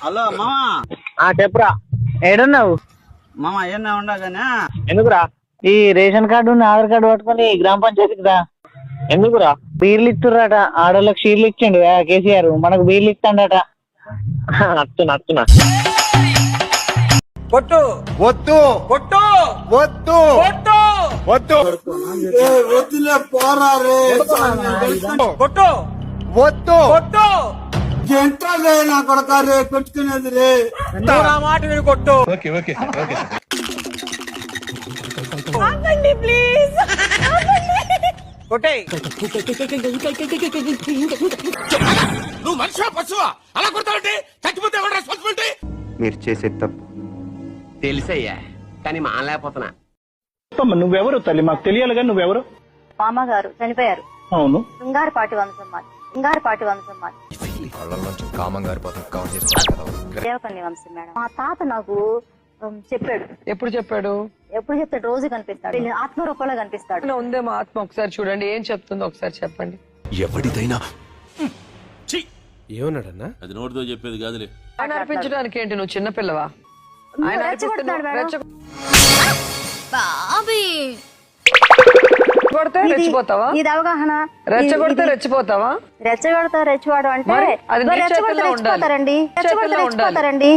Hello మామా. చెప్పురా, ఏడున్నావు మామా ఏమన్నా ఉండగానే ఎందుకురా? ఈ రేషన్ కార్డు ఆధార్ కార్డు పట్టుకొని గ్రామ పంచాయతీకి రా. ఎందుకురా? బీర్లు ఇస్తుర్రట, ఆడోళ్ళకి షీర్లు ఇచ్చిండు కేసీఆర్, మనకు బీర్లు ఇస్తాడట. అత్తున్నా కొట్టు వద్దు కొట్టు వద్దు కొట్టు వద్దు వద్దులే పోరా రే. కొట్టు వద్దు కొట్టు ఎంట్రే నా కొడక రే కొట్టుకునేది రే. నువ్వు నా మాట విని కొట్టు. ఓకే ఓకే ఓకే ప్లీజ్ కొట్టేయ్. నువ్వు మనిషివా పశువా? అలా కొడతావంటే చచ్చిపోతే ఎవరు రెస్పాన్సిబిలిటీ? మీరు చేసే తప్పు తెలిసయ్యా, కానీ మానలేకపోతున్నా. నువ్వెవరు తల్లి? మాకు తెలియాలి కానీ నువ్వెవరు? మామగారు చనిపోయారు. అవును, శృంగారపాటి వంశం మాది. దేవకన్య వంశం మేడం. మా తాత నాకు చెప్పాడు. ఎప్పుడు చెప్పాడు? రోజు కనిపిస్తాడు, ఆత్మరూపంలో కనిపిస్తాడు. ఉందేమో ఆత్మ, ఒకసారి చూడండి ఏం చెప్తుందో ఒకసారి చెప్పండి. ఎవరిదైనా ఏమన్నాడన్నా? అది నోటితో చెప్పేది కాదులే. ఆయన అర్పించడానికి ఏంటి, నువ్వు చిన్నపిల్లవా? ఆయన రెచ్చగొడితే రెచ్చిపోతావా? ఇది అవగాహన. రెచ్చగొడితే రెచ్చిపోతావా? రెచ్చగొడతారు అంటే రెచ్చిపోతారండి.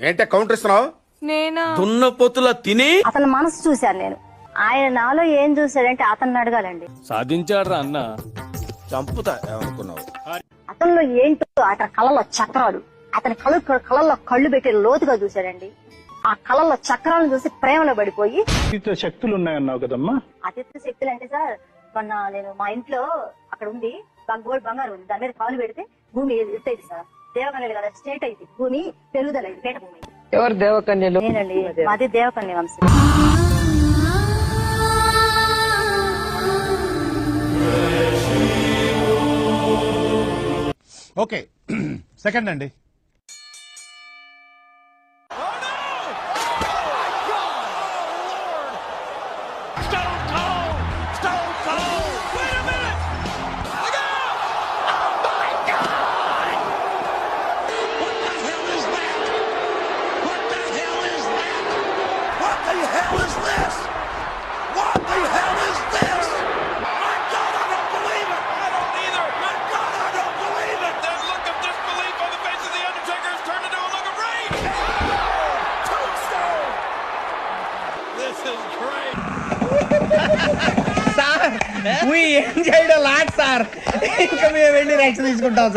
ఏంటే కౌంటర్ ఇస్తున్నావు? దున్న పొత్తులా తిని అతని మనసు చూశాను నేను. ఆయన నాలో ఏం చూశాడంటే అతన్ని అడగాలండి. సాధించాడు అన్న. చంపుతా ఏమనుకున్నావు? అతనిలో ఏంటో అతని కళ్ళలో చక్రాలు, అతని కళ్ళల్లో కళ్ళు పెట్టి లోతుగా చూశాడండి. ఆ కళ్ళల్లో చక్రాలను చూసి ప్రేమలో పడిపోయి శక్తులు ఉన్నాయన్నావు కదమ్మా. అతిథి శక్తులు అంటే సార్, మొన్న నేను మా ఇంట్లో అక్కడ ఉంది గోల్డ్ బంగారం ఉంది, దాని మీద కాలు పెడితే భూమి ఎత్తైంది సార్. దేవకన్యలు కదా, స్టేట్ అయితే భూమి పెరుగుదల అయింది, పేట భూమి. ఎవరు దేవకన్యలు? నేనండి, మాది దేవకన్య వంశం. ఓకే సెకండ్ అండి. ఏం చేయడం లాట్ సార్, ఇంకా మేము వెళ్ళి రెక్స్ తీసుకుంటాం సార్.